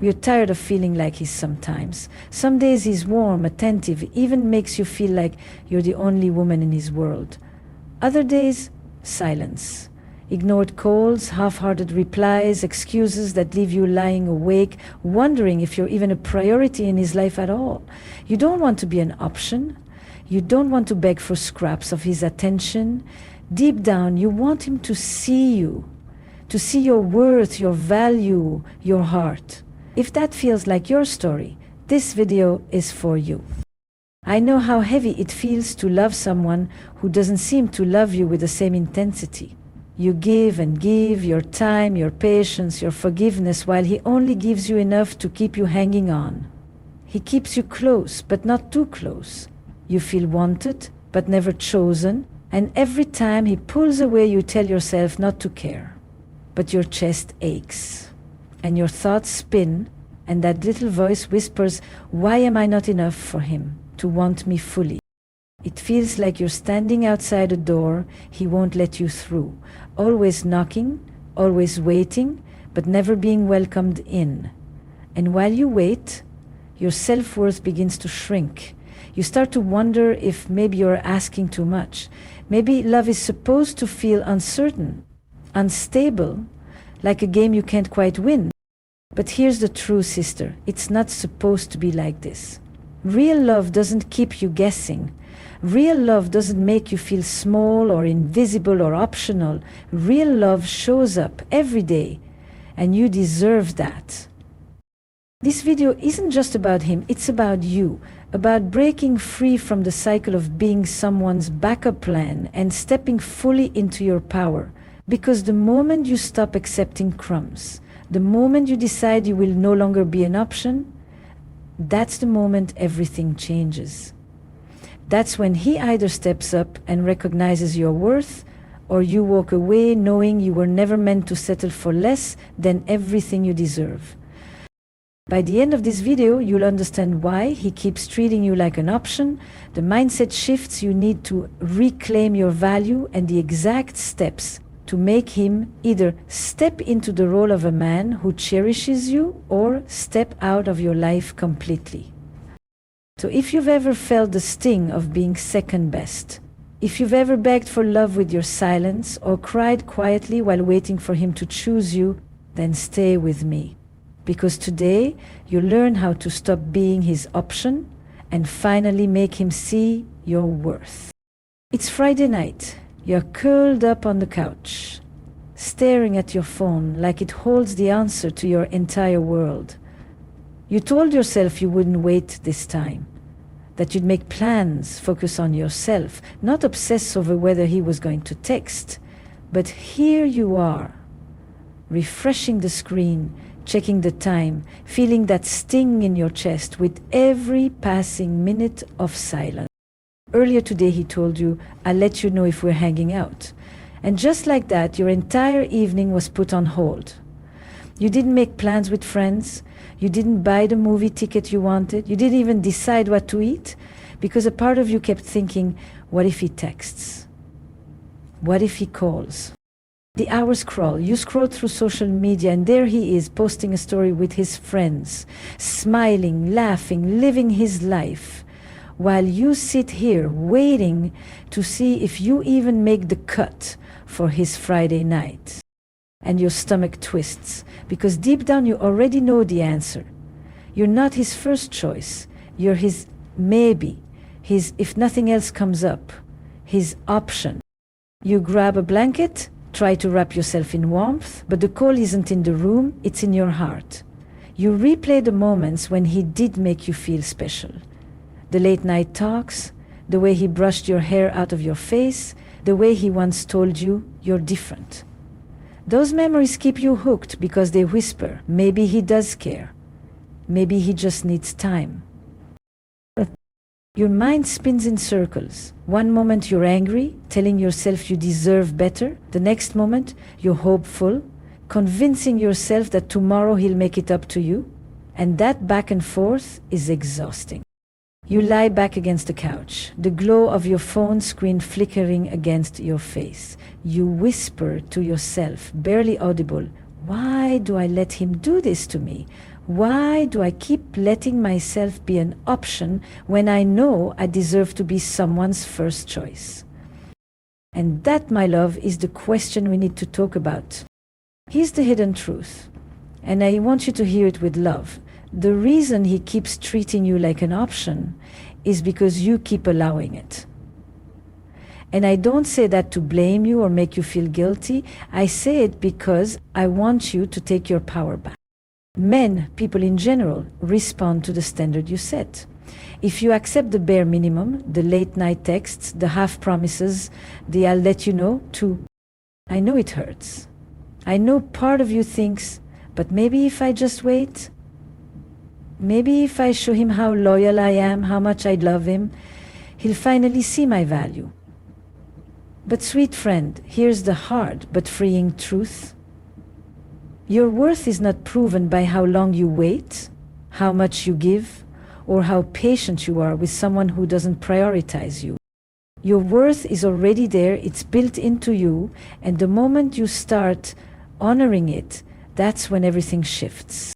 You're tired of feeling like he's sometimes. Some days he's warm, attentive, even makes you feel like you're the only woman in his world. Other days, silence. Ignored calls, half-hearted replies, excuses that leave you lying awake, wondering if you're even a priority in his life at all. You don't want to be an option. You don't want to beg for scraps of his attention. Deep down, you want him to see you, to see your worth, your value, your heart. If that feels like your story, this video is for you. I know how heavy it feels to love someone who doesn't seem to love you with the same intensity. You give and give your time, your patience, your forgiveness, while he only gives you enough to keep you hanging on. He keeps you close, but not too close. You feel wanted, but never chosen, and every time he pulls away, you tell yourself not to care. But your chest aches, and your thoughts spin, and that little voice whispers, "Why am I not enough for him to want me fully?" It feels like you're standing outside a door he won't let you through, always knocking, always waiting, but never being welcomed in. And while you wait, your self-worth begins to shrink. You start to wonder if maybe you're asking too much. Maybe love is supposed to feel uncertain, unstable, like a game you can't quite win. But here's the truth, sister. It's not supposed to be like this. Real love doesn't keep you guessing. Real love doesn't make you feel small or invisible or optional. Real love shows up every day, and you deserve that. This video isn't just about him, it's about you, about breaking free from the cycle of being someone's backup plan and stepping fully into your power. Because the moment you stop accepting crumbs, the moment you decide you will no longer be an option, that's the moment everything changes. That's when he either steps up and recognizes your worth, or you walk away knowing you were never meant to settle for less than everything you deserve. By the end of this video, you'll understand why he keeps treating you like an option, the mindset shifts you need to reclaim your value, and the exact steps to make him either step into the role of a man who cherishes you or step out of your life completely. So if you've ever felt the sting of being second best, if you've ever begged for love with your silence or cried quietly while waiting for him to choose you, then stay with me. Because today you learn how to stop being his option and finally make him see your worth. It's Friday night. You're curled up on the couch, staring at your phone like it holds the answer to your entire world. You told yourself you wouldn't wait this time, that you'd make plans, focus on yourself, not obsess over whether he was going to text. But here you are, refreshing the screen, checking the time, feeling that sting in your chest with every passing minute of silence. Earlier today he told you, "I'll let you know if we're hanging out." And just like that, your entire evening was put on hold. You didn't make plans with friends. You didn't buy the movie ticket you wanted. You didn't even decide what to eat, because a part of you kept thinking, what if he texts? What if he calls? The hours crawl. You scroll through social media, and there he is posting a story with his friends, smiling, laughing, living his life, while you sit here waiting to see if you even make the cut for his Friday night. And your stomach twists, because deep down you already know the answer. You're not his first choice. You're his maybe, his if nothing else comes up, his option. You grab a blanket, try to wrap yourself in warmth, but the cold isn't in the room, it's in your heart. You replay the moments when he did make you feel special. The late night talks, the way he brushed your hair out of your face, the way he once told you you're different. Those memories keep you hooked because they whisper, maybe he does care. Maybe he just needs time. Your mind spins in circles. One moment you're angry, telling yourself you deserve better. The next moment you're hopeful, convincing yourself that tomorrow he'll make it up to you. And that back and forth is exhausting. You lie back against the couch, the glow of your phone screen flickering against your face. You whisper to yourself, barely audible, "Why do I let him do this to me? Why do I keep letting myself be an option when I know I deserve to be someone's first choice? And that, my love, is the question we need to talk about. Here's the hidden truth, and I want you to hear it with love. The reason he keeps treating you like an option is because you keep allowing it. And I don't say that to blame you or make you feel guilty. I say it because I want you to take your power back. Men, people in general, respond to the standard you set. If you accept the bare minimum, the late night texts, the half promises, the I'll let you know, too, I know it hurts. I know part of you thinks, but maybe if I just wait, maybe if I show him how loyal I am, how much I love him, he'll finally see my value. But sweet friend, here's the hard but freeing truth. Your worth is not proven by how long you wait, how much you give, or how patient you are with someone who doesn't prioritize you. Your worth is already there, it's built into you, and the moment you start honoring it, that's when everything shifts.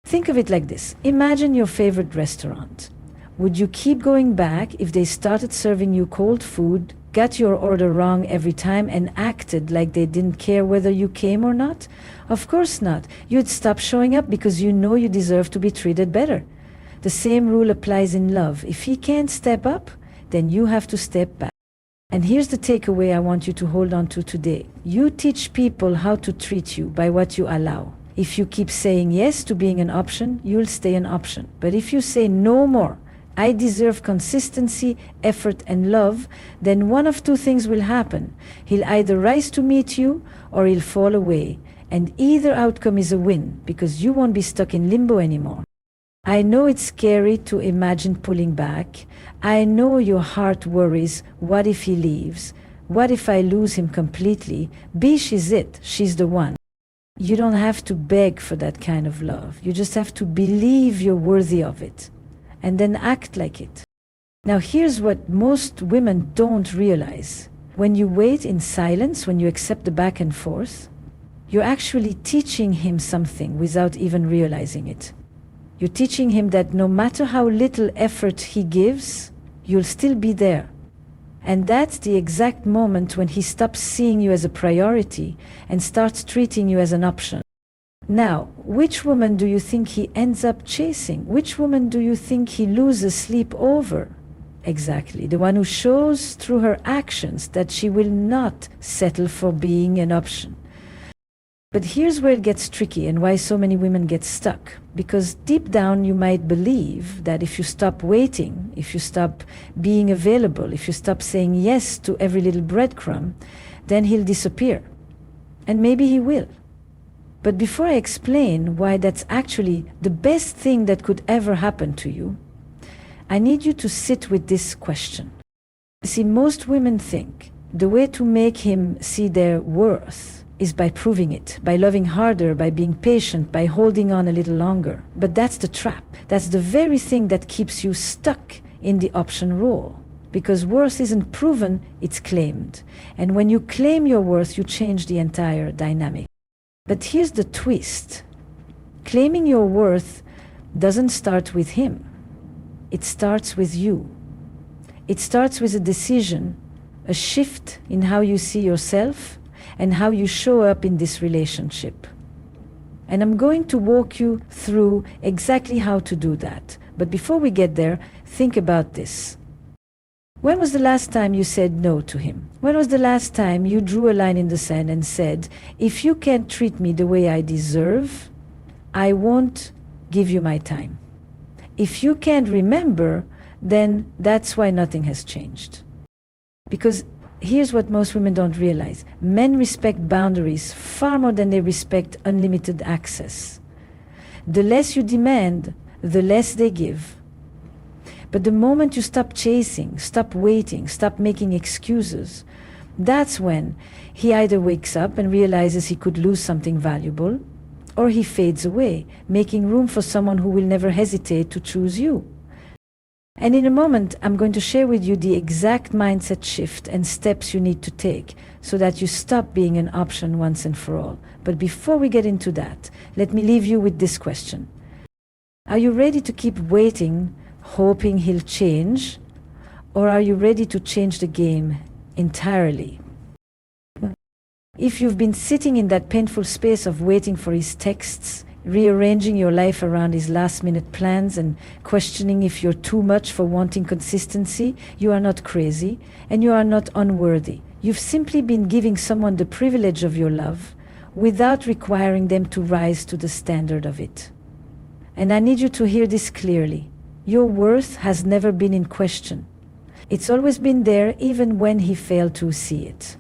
Think of it like this. Imagine your favorite restaurant. Would you keep going back if they started serving you cold food, got your order wrong every time, and acted like they didn't care whether you came or not? Of course not. You'd stop showing up because you know you deserve to be treated better. The same rule applies in love. If he can't step up, then you have to step back. And here's the takeaway I want you to hold on to today. You teach people how to treat you by what you allow. If you keep saying yes to being an option, you'll stay an option. But if you say no more, I deserve consistency, effort, and love, then one of two things will happen. He'll either rise to meet you or he'll fall away. And either outcome is a win because you won't be stuck in limbo anymore. I know it's scary to imagine pulling back. I know your heart worries, what if he leaves? What if I lose him completely? Bish is it, she's the one. You don't have to beg for that kind of love. You just have to believe you're worthy of it, and then act like it. Now here's what most women don't realize. When you wait in silence, when you accept the back and forth, you're actually teaching him something without even realizing it. You're teaching him that no matter how little effort he gives, you'll still be there. And that's the exact moment when he stops seeing you as a priority and starts treating you as an option. Now, which woman do you think he ends up chasing? Which woman do you think he loses sleep over? Exactly, the one who shows through her actions that she will not settle for being an option. But here's where it gets tricky and why so many women get stuck. Because deep down you might believe that if you stop waiting, if you stop being available, if you stop saying yes to every little breadcrumb, then he'll disappear. And maybe he will. But before I explain why that's actually the best thing that could ever happen to you, I need you to sit with this question. See, most women think the way to make him see their worth is by proving it, by loving harder, by being patient, by holding on a little longer. But that's the trap. That's the very thing that keeps you stuck in the option role. Because worth isn't proven, it's claimed. And when you claim your worth, you change the entire dynamic. But here's the twist. Claiming your worth doesn't start with him. It starts with you. It starts with a decision, a shift in how you see yourself and how you show up in this relationship. And I'm going to walk you through exactly how to do that. But before we get there, think about this. When was the last time you said no to him? When was the last time you drew a line in the sand and said, if you can't treat me the way I deserve, I won't give you my time? If you can't remember, then that's why nothing has changed. Because here's what most women don't realize. Men respect boundaries far more than they respect unlimited access. The less you demand, the less they give. But the moment you stop chasing, stop waiting, stop making excuses, that's when he either wakes up and realizes he could lose something valuable, or he fades away, making room for someone who will never hesitate to choose you. And in a moment, I'm going to share with you the exact mindset shift and steps you need to take so that you stop being an option once and for all. But before we get into that, let me leave you with this question. Are you ready to keep waiting, hoping he'll change? Or are you ready to change the game entirely? If you've been sitting in that painful space of waiting for his texts, rearranging your life around his last-minute plans and questioning if you're too much for wanting consistency, you are not crazy and you are not unworthy. You've simply been giving someone the privilege of your love without requiring them to rise to the standard of it. And I need you to hear this clearly. Your worth has never been in question. It's always been there, even when he failed to see it.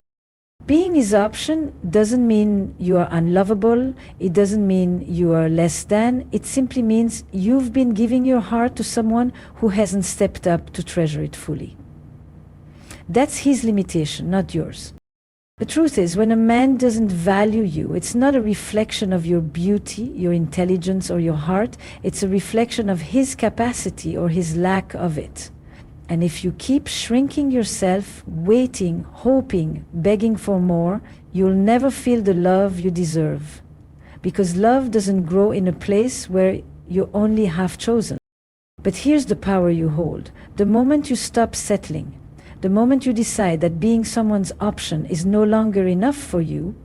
Being his option doesn't mean you are unlovable. It doesn't mean you are less than. It simply means you've been giving your heart to someone who hasn't stepped up to treasure it fully. That's his limitation, not yours. The truth is, when a man doesn't value you, it's not a reflection of your beauty, your intelligence, or your heart. It's a reflection of his capacity or his lack of it. And if you keep shrinking yourself, waiting, hoping, begging for more, you'll never feel the love you deserve. Because love doesn't grow in a place where you're only half chosen. But here's the power you hold. The moment you stop settling, the moment you decide that being someone's option is no longer enough for you,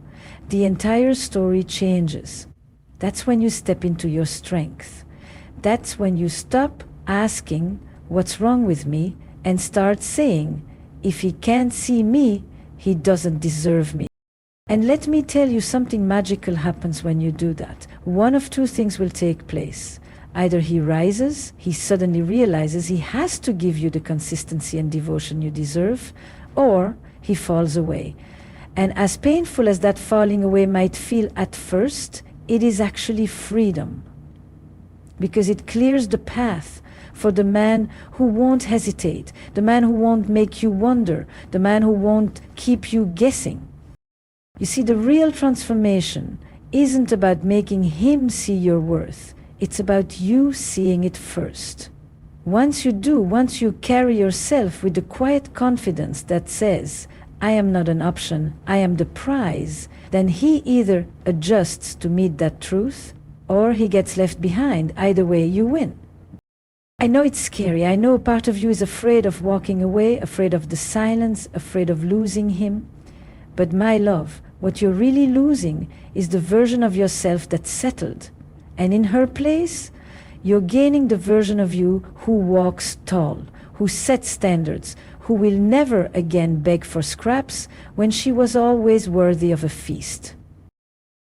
the entire story changes. That's when you step into your strength. That's when you stop asking, "What's wrong with me?" and start saying, "If he can't see me, he doesn't deserve me." And let me tell you, something magical happens when you do that. One of two things will take place. Either he rises, he suddenly realizes he has to give you the consistency and devotion you deserve, or he falls away. And as painful as that falling away might feel at first, it is actually freedom. Because it clears the path for the man who won't hesitate, the man who won't make you wonder, the man who won't keep you guessing. You see, the real transformation isn't about making him see your worth. It's about you seeing it first. Once you do, once you carry yourself with the quiet confidence that says, "I am not an option, I am the prize," then he either adjusts to meet that truth, or he gets left behind. Either way, you win. I know it's scary. I know part of you is afraid of walking away, afraid of the silence, afraid of losing him. But my love, what you're really losing is the version of yourself that's settled. And in her place, you're gaining the version of you who walks tall, who sets standards, who will never again beg for scraps when she was always worthy of a feast.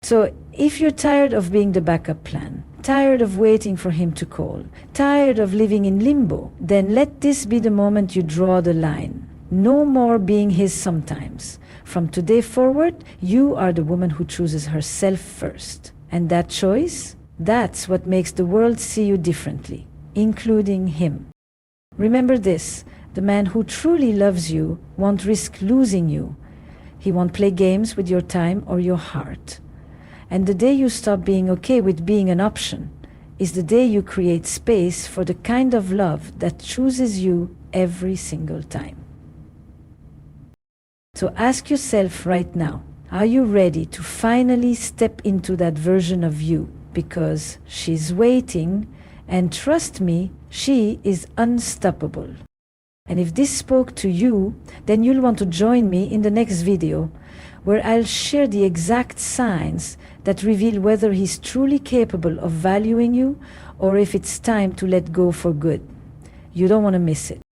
So if you're tired of being the backup plan, tired of waiting for him to call, tired of living in limbo, then let this be the moment you draw the line. No more being his sometimes. From today forward, you are the woman who chooses herself first. And that choice, that's what makes the world see you differently, including him. Remember this, the man who truly loves you won't risk losing you. He won't play games with your time or your heart. And the day you stop being okay with being an option is the day you create space for the kind of love that chooses you every single time. So ask yourself right now, are you ready to finally step into that version of you? Because she's waiting, and trust me, she is unstoppable. And if this spoke to you, then you'll want to join me in the next video, where I'll share the exact signs that reveal whether he's truly capable of valuing you or if it's time to let go for good. You don't want to miss it.